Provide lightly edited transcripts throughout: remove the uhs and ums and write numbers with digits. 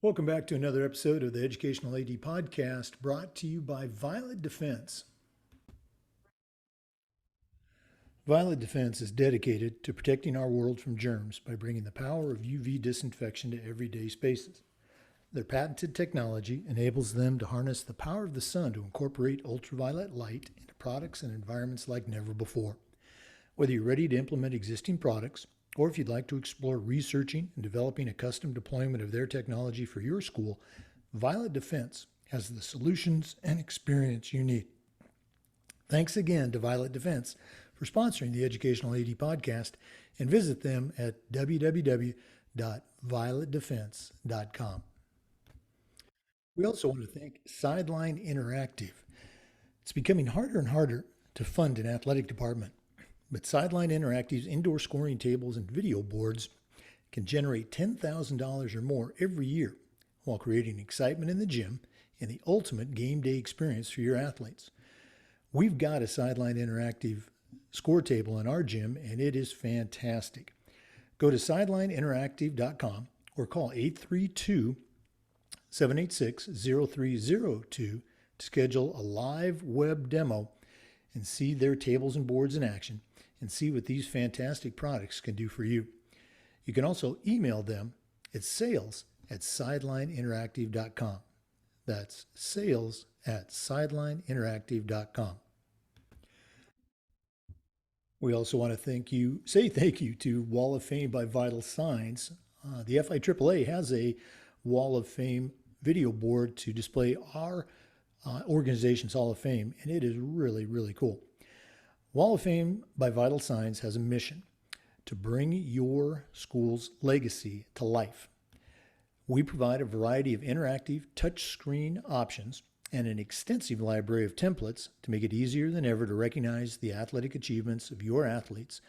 Welcome back to another episode of the Educational AD Podcast brought to you by Violet Defense. Violet Defense is dedicated to protecting our world from germs by bringing the power of UV disinfection to everyday spaces. Their patented technology enables them to harness the power of the sun to incorporate ultraviolet light into products and environments like never before. Whether you're ready to implement existing products, or if you'd like to explore researching and developing a custom deployment of their technology for your school, Violet Defense has the solutions and experience you need. Thanks again to Violet Defense for sponsoring the Educational AD Podcast, and visit them at www.violetdefense.com. We also want to thank Sideline Interactive. It's becoming harder and harder to fund an athletic department, but Sideline Interactive's indoor scoring tables and video boards can generate $10,000 or more every year while creating excitement in the gym and the ultimate game day experience for your athletes. We've got a Sideline Interactive score table in our gym, and it is fantastic. Go to sidelineinteractive.com or call 832-786-0302 to schedule a live web demo and see their tables and boards in action and see what these fantastic products can do for you. You can also email them at sales@sidelineinteractive.com. That's sales@sidelineinteractive.com. We also want to say thank you to Wall of Fame by Vital Signs. The FIAAA has a Wall of Fame video board to display our organization's Hall of Fame, and it is really, really cool. Wall of Fame by Vital Signs has a mission to bring your school's legacy to life. We provide a variety of interactive touchscreen options and an extensive library of templates to make it easier than ever to recognize the athletic achievements of your athletes,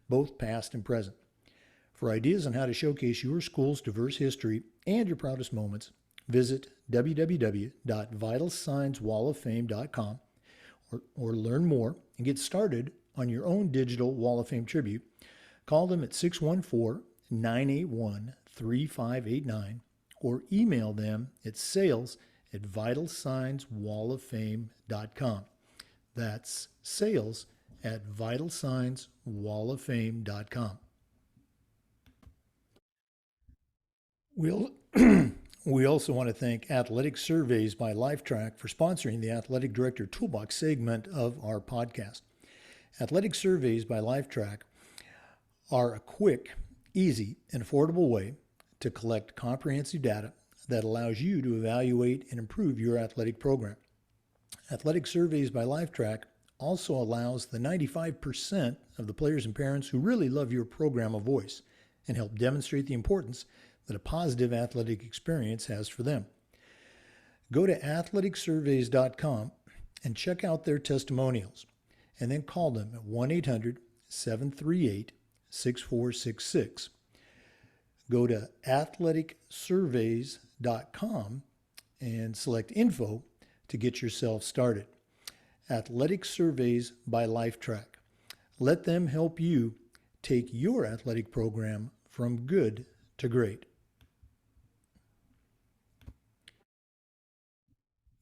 both past and present. For ideas on how to showcase your school's diverse history and your proudest moments, visit www.vitalsignswalloffame.com or learn more and get started on your own digital Wall of Fame tribute. Call them at 614-981-3589 or email them at sales@vitalsignswalloffame.com. That's sales@vitalsignswalloffame.com. We also want to thank Athletic Surveys by Lifetrack for sponsoring the Athletic Director Toolbox segment of our podcast. Athletic Surveys by Lifetrack are a quick, easy, and affordable way to collect comprehensive data that allows you to evaluate and improve your athletic program. Athletic Surveys by Lifetrack also allows the 95% of the players and parents who really love your program a voice and help demonstrate the importance that a positive athletic experience has for them. Go to athleticsurveys.com and check out their testimonials, and then call them at 1-800-738-6466. Go to athleticsurveys.com and select info to get yourself started. Athletic Surveys by Lifetrack. Let them help you take your athletic program from good to great.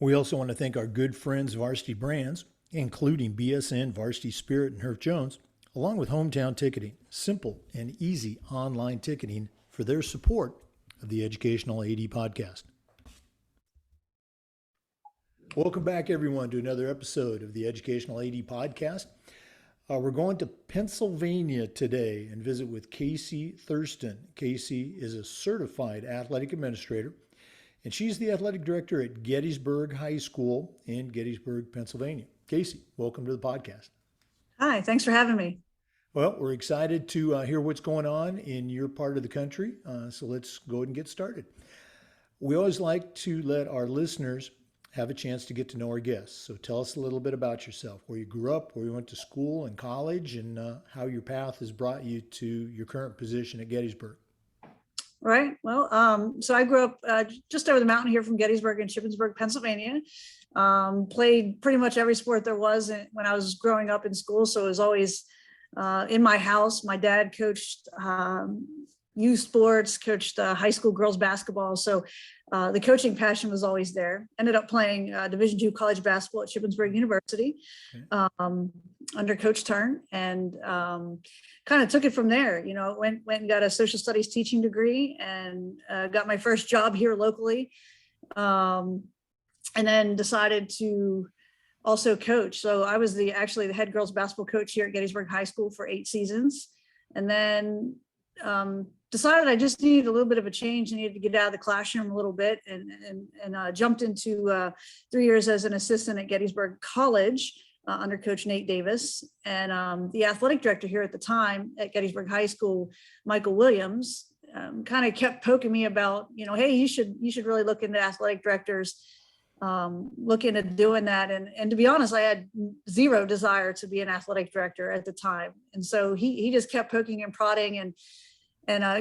We also want to thank our good friends Varsity Brands, including BSN, Varsity Spirit, and Herff Jones, along with Hometown Ticketing, simple and easy online ticketing, for their support of the Educational AD Podcast. Welcome back, everyone, to another episode of the Educational AD Podcast. We're going to Pennsylvania today and visit with Casey Thurston. Casey is a certified athletic administrator, and she's the athletic director at Gettysburg High School in Gettysburg, Pennsylvania. Casey, welcome to the podcast. Hi, thanks for having me. Well, we're excited to hear what's going on in your part of the country, so let's go ahead and get started. We always like to let our listeners have a chance to get to know our guests. So tell us a little bit about yourself, where you grew up, where you went to school and college, and how your path has brought you to your current position at Gettysburg. Right. Well, so I grew up just over the mountain here from Gettysburg in Shippensburg, Pennsylvania. Played pretty much every sport there was when I was growing up in school. So it was always in my house. My dad coached youth sports, coached high school girls basketball. So the coaching passion was always there. Ended up playing Division II college basketball at Shippensburg University under Coach Turn, and kind of took it from there. Went and got a social studies teaching degree, and got my first job here locally, and then decided to also coach. So I was actually the head girls basketball coach here at Gettysburg High School for 8 seasons, and then decided I just needed a little bit of a change. I needed to get out of the classroom a little bit, and jumped into 3 years as an assistant at Gettysburg College under Coach Nate Davis. And the athletic director here at the time at Gettysburg High School, Michael Williams, kind of kept poking me about, hey, you should really look into athletic directors, look into doing that. And to be honest, I had zero desire to be an athletic director at the time. And so he just kept poking and prodding and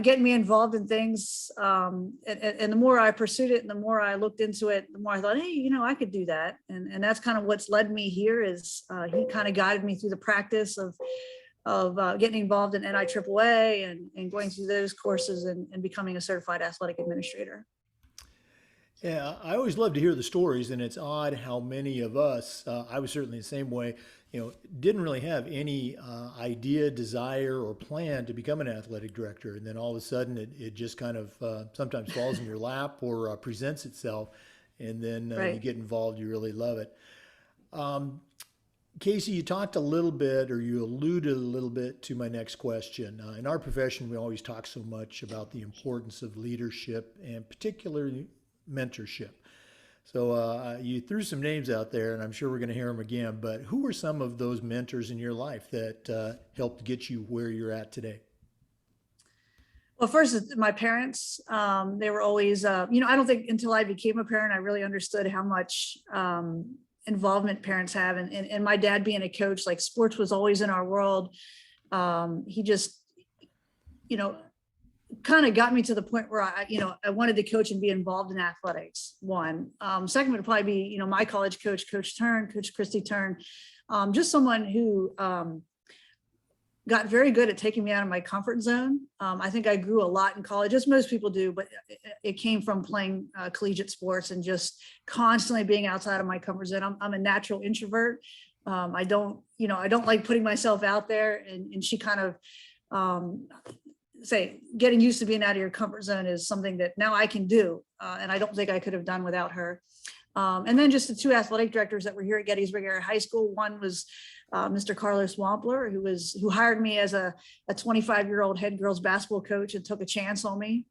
getting me involved in things. And the more I pursued it and the more I looked into it, the more I thought, hey, I could do that. And that's kind of what's led me here. Is he kind of guided me through the practice of getting involved in NIAAA and going through those courses and becoming a certified athletic administrator. Yeah, I always love to hear the stories, and it's odd how many of us, I was certainly the same way, didn't really have any idea, desire, or plan to become an athletic director. And then all of a sudden it just kind of sometimes falls in your lap or presents itself. And then Right. you get involved, you really love it. Casey, you talked a little bit, or you alluded a little bit to my next question. In our profession, we always talk so much about the importance of leadership and particularly mentorship. So you threw some names out there, and I'm sure we're going to hear them again, but who were some of those mentors in your life that helped get you where you're at today? Well, first, my parents, they were always, I don't think until I became a parent, I really understood how much involvement parents have. And my dad being a coach, like sports was always in our world. He just, kind of got me to the point where I wanted to coach and be involved in athletics. One. Second would probably be, my college coach, Coach Turn, Coach Christy Turn, just someone who got very good at taking me out of my comfort zone. I think I grew a lot in college, as most people do, but it came from playing collegiate sports and just constantly being outside of my comfort zone. I'm a natural introvert. I don't like putting myself out there, and she kind of say getting used to being out of your comfort zone is something that now I can do. And I don't think I could have done without her. And then just the 2 athletic directors that were here at Gettysburg Area High School. One was Mr. Carlos Wampler, who hired me as a 25-year-old head girls basketball coach and took a chance on me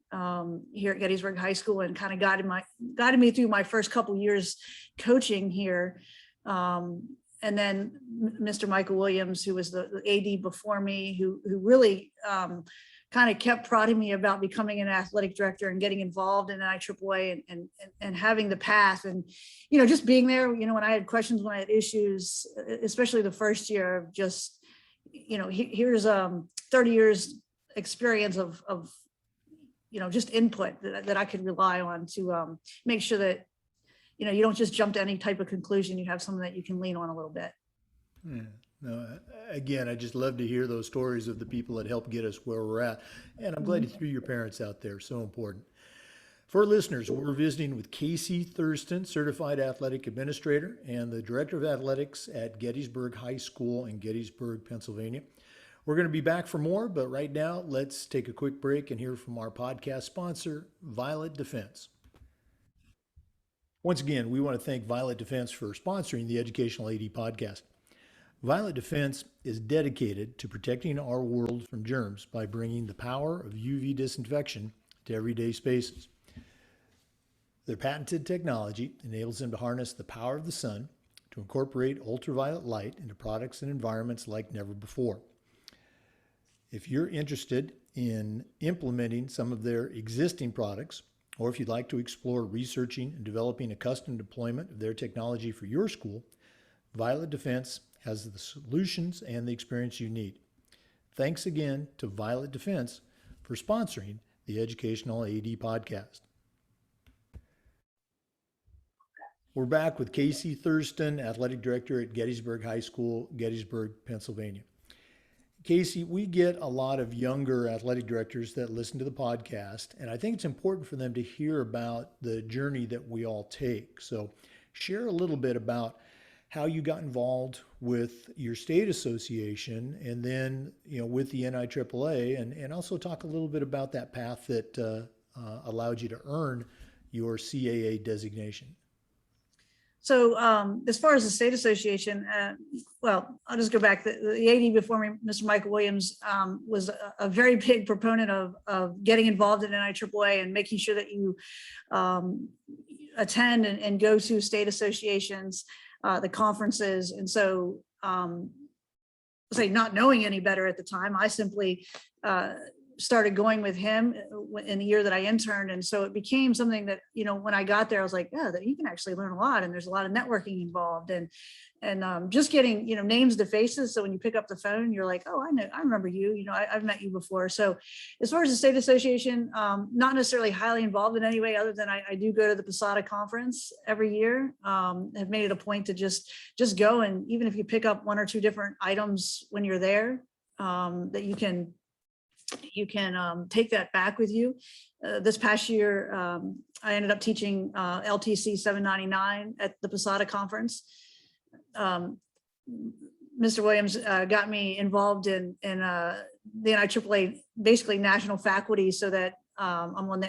here at Gettysburg High School, and kind of guided me through my first couple years coaching here. And then Mr. Michael Williams, who was the AD before me, who really kind of kept prodding me about becoming an athletic director and getting involved in IAAA and having the path, and just being there when I had questions, when I had issues, especially the first year of just here's 30 years experience of just input that I could rely on to make sure that you don't just jump to any type of conclusion. You have something that you can lean on a little bit. Yeah. No, again, I just love to hear those stories of the people that helped get us where we're at. And I'm glad you threw your parents out there. So important. For our listeners, we're visiting with Casey Thurston, Certified Athletic Administrator and the Director of Athletics at Gettysburg High School in Gettysburg, Pennsylvania. We're going to be back for more, but right now, let's take a quick break and hear from our podcast sponsor, Violet Defense. Once again, we want to thank Violet Defense for sponsoring the Educational AD podcast. Violet Defense is dedicated to protecting our world from germs by bringing the power of UV disinfection to everyday spaces. Their patented technology enables them to harness the power of the sun to incorporate ultraviolet light into products and environments like never before. If you're interested in implementing some of their existing products, or if you'd like to explore researching and developing a custom deployment of their technology for your school, Violet Defense has the solutions and the experience you need. Thanks again to Violet Defense for sponsoring the Educational AD podcast. We're back with Casey Thurston, Athletic Director at Gettysburg High School, Gettysburg, Pennsylvania. Casey, we get a lot of younger athletic directors that listen to the podcast, and I think it's important for them to hear about the journey that we all take. So, share a little bit about how you got involved with your state association and then, with the NIAAA, and also talk a little bit about that path that allowed you to earn your CAA designation. So as far as the state association, well, I'll just go back. The AD before me, Mr. Michael Williams, was a very big proponent of getting involved in NIAAA and making sure that you attend and go to state associations, the conferences. And so, say not knowing any better at the time, I simply started going with him in the year that I interned. And so it became something that, when I got there, I was like, yeah, that you can actually learn a lot. And there's a lot of networking involved and just getting, names to faces. So when you pick up the phone, you're like, oh, I remember you, I've met you before. So as far as the state association, not necessarily highly involved in any way other than I do go to the Posada conference every year. Have made it a point to just go. And even if you pick up one or two different items when you're there, that you can take that back with you. This past year, I ended up teaching LTC 799 at the Posada conference. Mr. Williams got me involved in the NIAAA, basically national faculty, so that I'm on the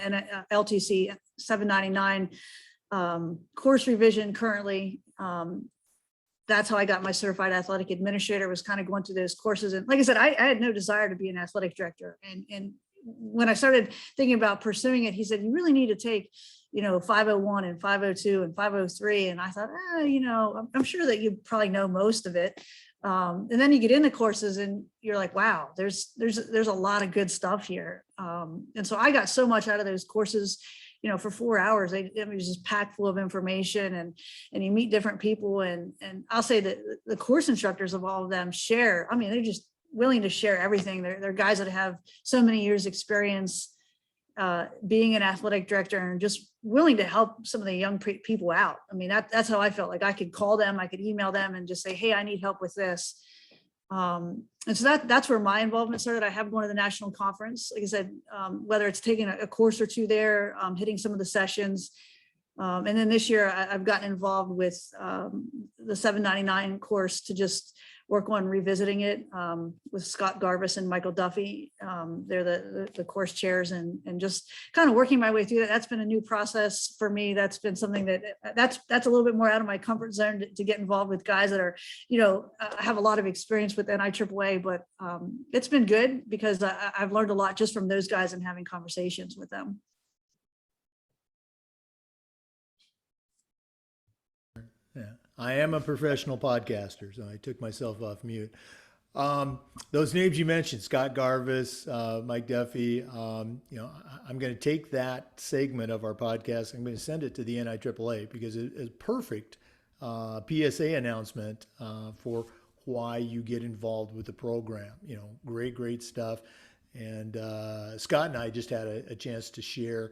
LTC 799 course revision currently. That's how I got my certified athletic administrator, was kind of going through those courses. And like I said, I had no desire to be an athletic director. And when I started thinking about pursuing it, he said, you really need to take, 501 and 502 and 503. And I thought, I'm sure that you probably know most of it. And then you get into courses and you're like, wow, there's a lot of good stuff here. And so I got so much out of those courses. For 4 hours, it was just packed full of information and you meet different people. And I'll say that the course instructors of all of them share, they're just willing to share everything. They're guys that have so many years experience being an athletic director and just willing to help some of the young people out. That's how I felt. Like I could call them, I could email them and just say, hey, I need help with this. And so that's where my involvement started. I have gone to the national conference, like I said, whether it's taking a course or two there, hitting some of the sessions. And then this year I've gotten involved with the 799 course to just work on revisiting it with Scott Garvis and Michael Duffy. They're the course chairs and just kind of working my way through that. That's been a new process for me. That's been something that's a little bit more out of my comfort zone to get involved with guys that are, have a lot of experience with NIAAA, but it's been good because I've learned a lot just from those guys and having conversations with them. Yeah, I am a professional podcaster, so I took myself off mute. Those names you mentioned, Scott Garvis, Mike Duffy, I'm going to take that segment of our podcast. I'm going to send it to the NIAAA because it's perfect PSA announcement for why you get involved with the program. Great stuff. And Scott and I just had a chance to share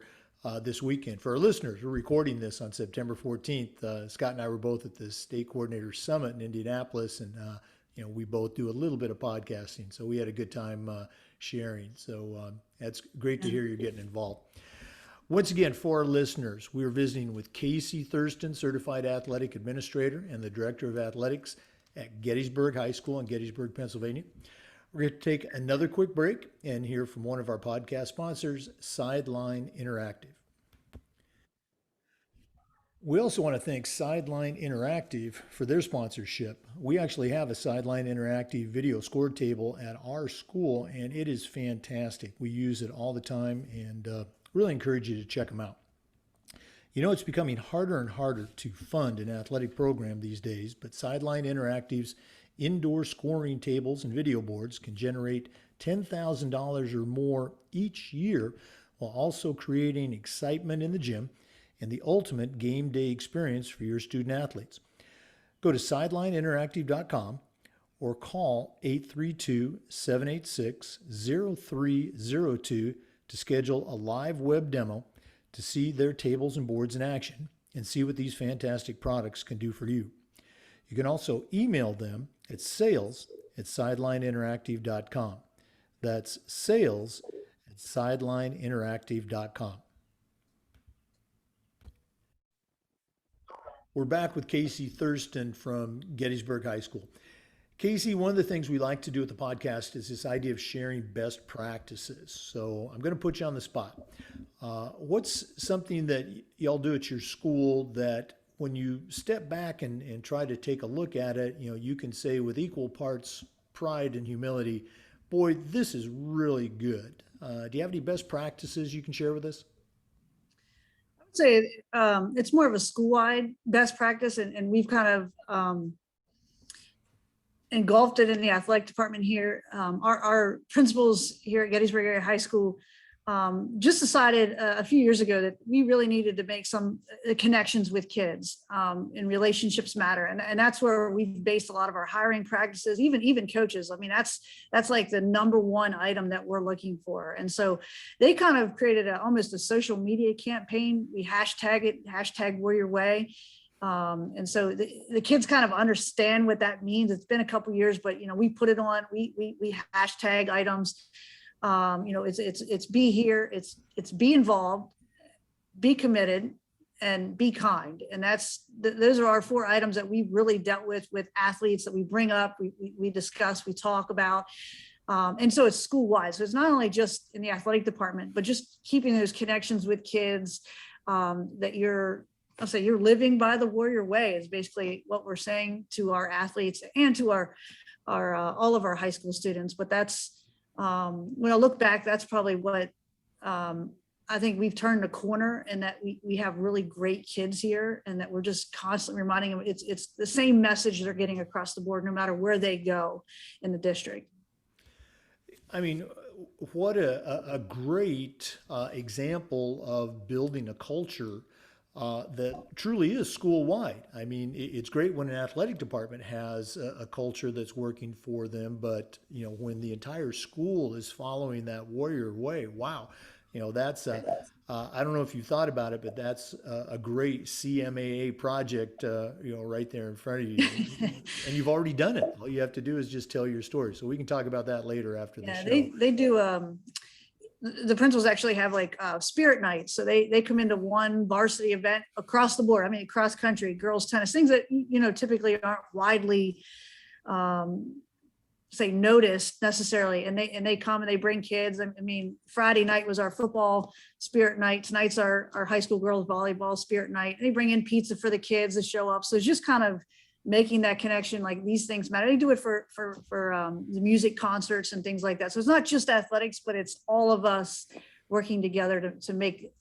this weekend. For our listeners, we're recording this on September 14th. Scott and I were both at the State Coordinator Summit in Indianapolis, and we both do a little bit of podcasting, so we had a good time sharing. So that's great to hear you're getting involved. Once again, for our listeners, we're visiting with Casey Thurston, Certified Athletic Administrator and the Director of Athletics at Gettysburg High School in Gettysburg, Pennsylvania. We're going to take another quick break and hear from one of our podcast sponsors, Sideline Interactive. We also want to thank Sideline Interactive for their sponsorship. We actually have a Sideline Interactive video score table at our school, and it is fantastic. We use it all the time and really encourage you to check them out. It's becoming harder and harder to fund an athletic program these days, but Sideline Interactive's indoor scoring tables and video boards can generate $10,000 or more each year while also creating excitement in the gym and the ultimate game day experience for your student athletes. Go to sidelineinteractive.com or call 832-786-0302 to schedule a live web demo to see their tables and boards in action and see what these fantastic products can do for you. You can also email them at sales at sidelineinteractive.com. That's sales at sidelineinteractive.com. We're back with Casey Thurston from Gettysburg High School. Casey, one of the things we like to do with the podcast is this idea of sharing best practices. So I'm going to put you on the spot. What's something that y'all do at your school that when you step back and try to take a look at it, you can say with equal parts pride and humility, boy, this is really good. Do you have any best practices you can share with us? I would say it's more of a school-wide best practice, and we've kind of engulfed it in the athletic department here. Our principals here at Gettysburg Area High School just decided a few years ago that we really needed to make some connections with kids, and relationships matter. And that's where we've based a lot of our hiring practices, even coaches. I mean, that's like the number one item that we're looking for. And so they kind of created almost a social media campaign. We hashtag it, #WarriorWay. And so the kids kind of understand what that means. It's been a couple of years, but we put it on, we hashtag items. It's be here, it's be involved, be committed, and be kind. And those are our 4 items that we've really dealt with athletes, that we bring up, we discuss, we talk about. And so it's school-wide. So it's not only just in the athletic department, but just keeping those connections with kids, that I'll say you're living by the Warrior Way is basically what we're saying to our athletes and to our all of our high school students. But that's, when I look back, that's probably what I think we've turned a corner, and that we have really great kids here, and that we're just constantly reminding them it's the same message they're getting across the board, no matter where they go in the district. I mean, what a great example of building a culture that truly is school-wide. I mean, it's great when an athletic department has a culture that's working for them, but when the entire school is following that Warrior Way, wow, that's I don't know if you thought about it, but that's a great CMAA project, right there in front of you, and you've already done it. All you have to do is just tell your story. So we can talk about that later after the show. They do. The principals actually have like spirit nights. So they come into one varsity event across the board. I mean, cross country, girls tennis, things that, typically aren't widely, say, noticed necessarily. And they come and they bring kids. I mean, Friday night was our football spirit night. Tonight's our high school girls volleyball spirit night. They bring in pizza for the kids to show up. So it's just kind of making that connection, like these things matter. They do it for the music concerts and things like that. So it's not just athletics, but it's all of us working together to make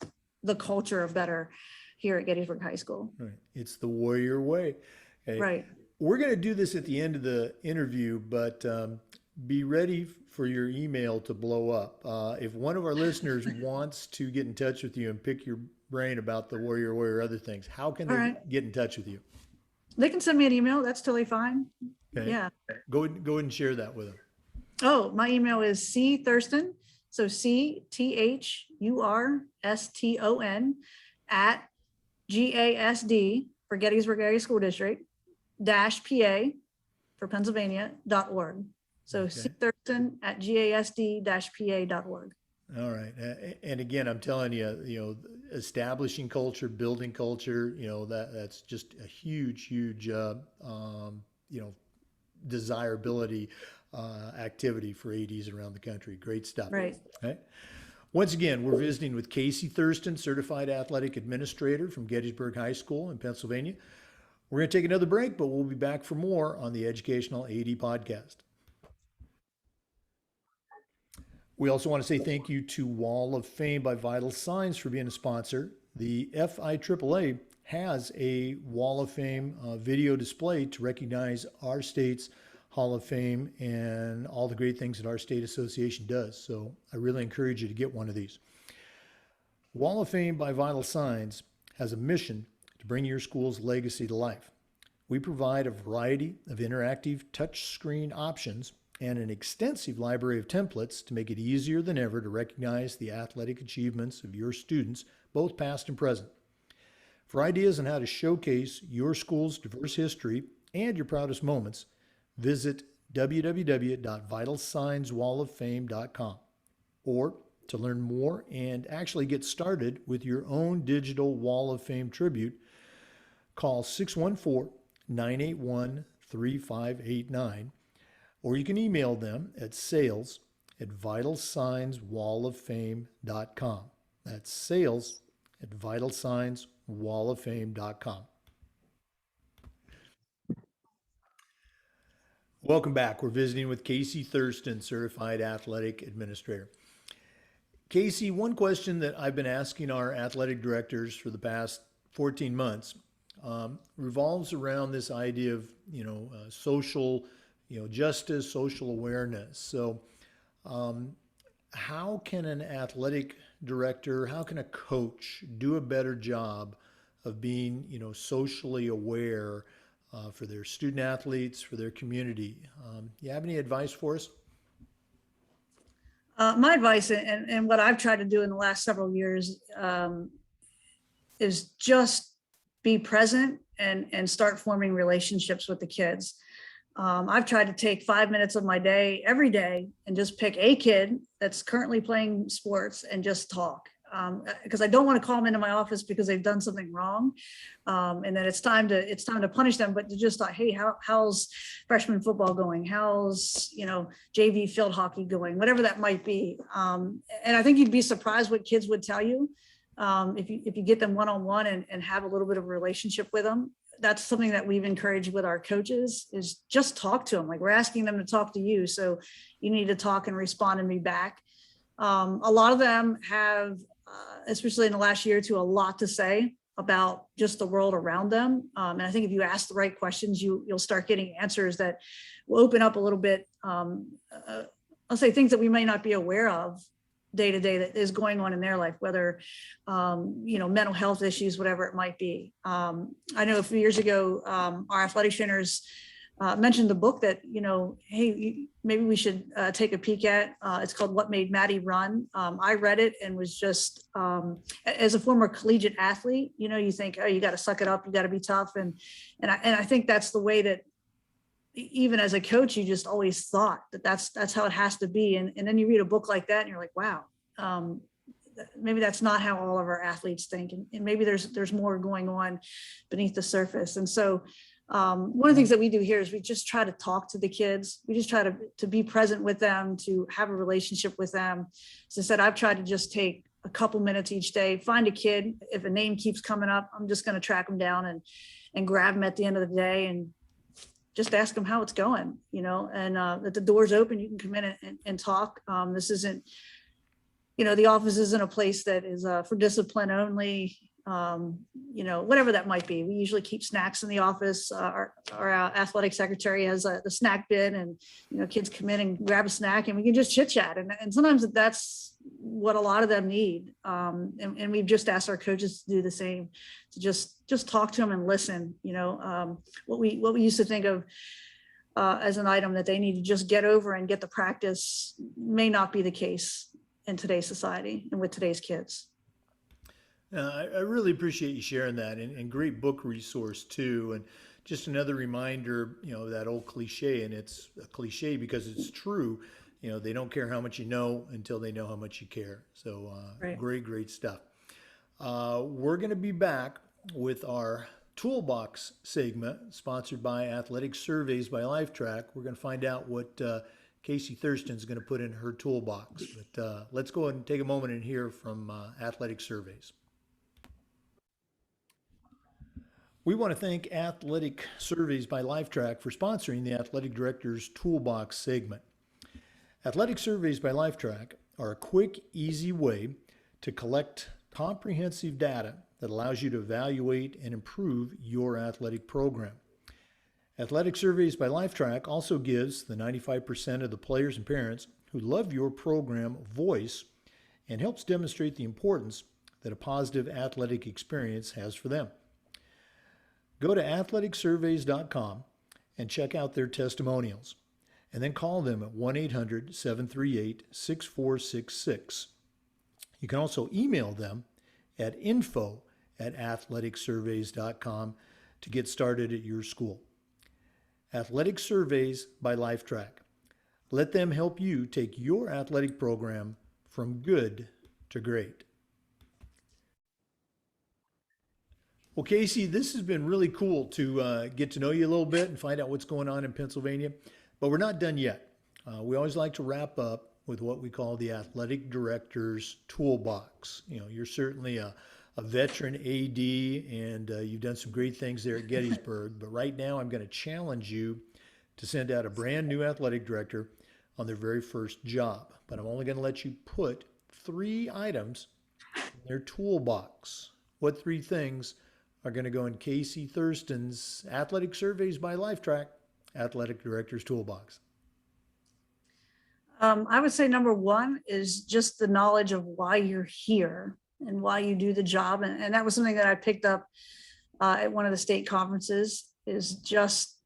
the culture better here at Gettysburg High School. Right. It's the Warrior Way. Okay. Right. We're going to do this at the end of the interview, but be ready for your email to blow up. If one of our listeners wants to get in touch with you and pick your brain about the Warrior Way or other things, how can they get in touch with you? They can send me an email. That's totally fine. Okay. Yeah. Go ahead and share that with them. Oh, my email is C Thurston. So CTHURSTON at GASD for Gettysburg Area School District -PA for Pennsylvania.org. So Okay. C Thurston at GASD-PA.org. All right. And again, I'm telling you, establishing culture, building culture, that's just a huge, desirability activity for ADs around the country. Great stuff. Right. Okay. Once again, we're visiting with Casey Thurston, Certified Athletic Administrator from Gettysburg High School in Pennsylvania. We're going to take another break, but we'll be back for more on the Educational AD Podcast. We also want to say thank you to Wall of Fame by Vital Signs for being a sponsor. The FIAAA has a Wall of Fame video display to recognize our state's Hall of Fame and all the great things that our state association does. So I really encourage you to get one of these. Wall of Fame by Vital Signs has a mission to bring your school's legacy to life. We provide a variety of interactive touchscreen options and an extensive library of templates to make it easier than ever to recognize the athletic achievements of your students, both past and present. For ideas on how to showcase your school's diverse history and your proudest moments, visit www.vitalsignswalloffame.com. Or to learn more and actually get started with your own digital Wall of Fame tribute, call 614-981-3589, or you can email them at sales@vitalsignswalloffame.com. That's sales@vitalsignswalloffame.com. Welcome back. We're visiting with Casey Thurston, Certified Athletic Administrator. Casey, one question that I've been asking our athletic directors for the past 14 months revolves around this idea of, social, justice, social awareness. So, how can an athletic director, how can a coach do a better job of being, socially aware for their student athletes, for their community? You have any advice for us? My advice and what I've tried to do in the last several years is just be present and start forming relationships with the kids. I've tried to take 5 minutes of my day every day and just pick a kid that's currently playing sports and just talk. Because I don't want to call them into my office because they've done something wrong, and then it's time to punish them. But to just thought, hey, how's freshman football going? How's JV field hockey going? Whatever that might be. And I think you'd be surprised what kids would tell you if you get them one-on-one and have a little bit of a relationship with them. That's something that we've encouraged with our coaches is just talk to them. Like we're asking them to talk to you, so you need to talk and respond to me back. A lot of them have, especially in the last year or two, a lot to say about just the world around them. And I think if you ask the right questions, you'll start getting answers that will open up a little bit. I'll say things that we may not be aware of day to day that is going on in their life, whether, mental health issues, whatever it might be. I know a few years ago, our athletic trainers mentioned the book that, hey, maybe we should take a peek at. It's called What Made Maddie Run. I read it and was just, as a former collegiate athlete, you think, oh, you got to suck it up, you got to be tough. And I think that's the way that even as a coach, you just always thought that's how it has to be. And then you read a book like that and you're like, wow, maybe that's not how all of our athletes think. And maybe there's more going on beneath the surface. And so, one of the things that we do here is we just try to talk to the kids. We just try to be present with them, to have a relationship with them. As I said, I've tried to just take a couple minutes each day, find a kid. If a name keeps coming up, I'm just going to track them down and grab them at the end of the day and just ask them how it's going, and that the door's open, you can come in and talk. This isn't, the office isn't a place that is for discipline only. Whatever that might be. We usually keep snacks in the office. Our athletic secretary has the snack bin, and kids come in and grab a snack, and we can just chit chat. And sometimes that's what a lot of them need. And we've just asked our coaches to do the same, to just talk to them and listen. What we used to think of as an item that they need to just get over and get the practice may not be the case in today's society and with today's kids. I really appreciate you sharing that, and great book resource too. And just another reminder, that old cliche, and it's a cliche because it's true. They don't care how much you know until they know how much you care. So Right. great stuff. We're going to be back with our Toolbox segment, sponsored by Athletic Surveys by LifeTrack. We're going to find out what Casey Thurston is going to put in her toolbox. But let's go ahead and take a moment and hear from Athletic Surveys. We want to thank Athletic Surveys by LifeTrack for sponsoring the Athletic Director's Toolbox segment. Athletic Surveys by LifeTrack are a quick, easy way to collect comprehensive data that allows you to evaluate and improve your athletic program. Athletic Surveys by LifeTrack also gives the 95% of the players and parents who love your program a voice and helps demonstrate the importance that a positive athletic experience has for them. Go to athleticsurveys.com and check out their testimonials, and then call them at 1-800-738-6466. You can also email them at info@athleticsurveys.com to get started at your school. Athletic Surveys by LifeTrack. Let them help you take your athletic program from good to great. Well, Casey, this has been really cool to get to know you a little bit and find out what's going on in Pennsylvania, but we're not done yet. We always like to wrap up with what we call the athletic director's toolbox. You know, you're certainly a veteran AD, and you've done some great things there at Gettysburg, but right now I'm going to challenge you to send out a brand new athletic director on their very first job. But I'm only going to let you put 3 items in their toolbox. What 3 things are going to go in Casey Thurston's Athletic Surveys by LifeTrack Athletic Director's Toolbox? I would say number 1 is just the knowledge of why you're here and why you do the job. And that was something that I picked up at one of the state conferences, is just,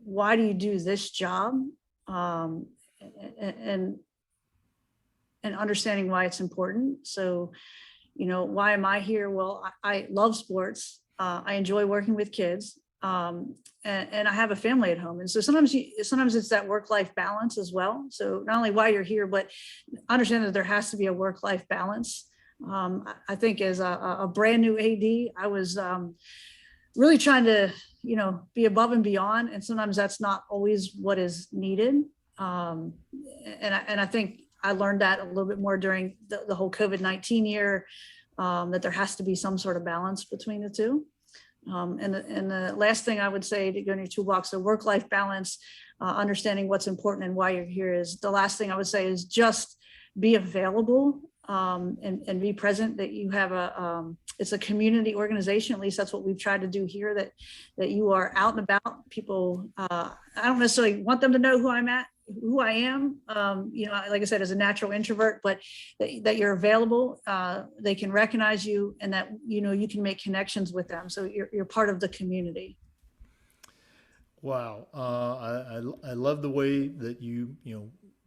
why do you do this job? And understanding why it's important. So, you know, why am I here? Well, I love sports. I enjoy working with kids. And I have a family at home. And so sometimes it's that work-life balance as well. So not only why you're here, but understand that there has to be a work-life balance. I think as a brand new AD, I was really trying to, you know, be above and beyond. And sometimes that's not always what is needed. And I think I learned that a little bit more during the whole COVID-19 year, that there has to be some sort of balance between the two. And the last thing I would say to go in your toolbox, the work-life balance, understanding what's important and why you're here, is the last thing I would say is just be available and be present, that you have it's a community organization. At least that's what we've tried to do here, that you are out and about. People, I don't necessarily want them to know who I am, you know, like I said, as a natural introvert, but that you're available, they can recognize you, and that, you know, you can make connections with them. So you're part of the community. Wow. I love the way that you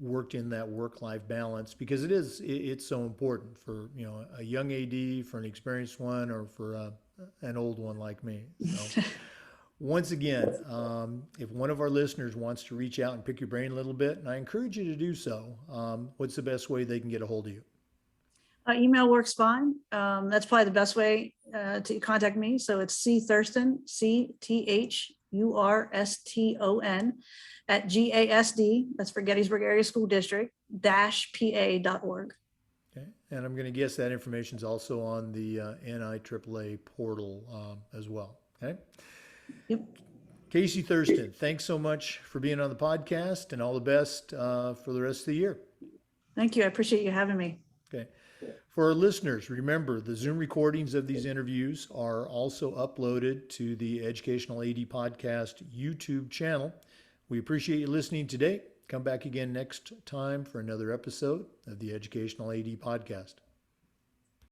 worked in that work-life balance, because it's so important for, you know, a young AD, for an experienced one, or for an old one like me. So once again, if one of our listeners wants to reach out and pick your brain a little bit, and I encourage you to do so, what's the best way they can get a hold of you? Email works fine. That's probably the best way to contact me. So it's Thurston, CTHURSTON @GASD, that's for Gettysburg Area School District -PA.org. Okay. And I'm going to guess that information is also on the NIAAA portal as well. Okay. Yep. Casey Thurston, thanks so much for being on the podcast, and all the best for the rest of the year. Thank you. I appreciate you having me. Okay. For our listeners, remember the Zoom recordings of these interviews are also uploaded to the Educational AD Podcast YouTube channel. We appreciate you listening today. Come back again next time for another episode of the Educational AD Podcast.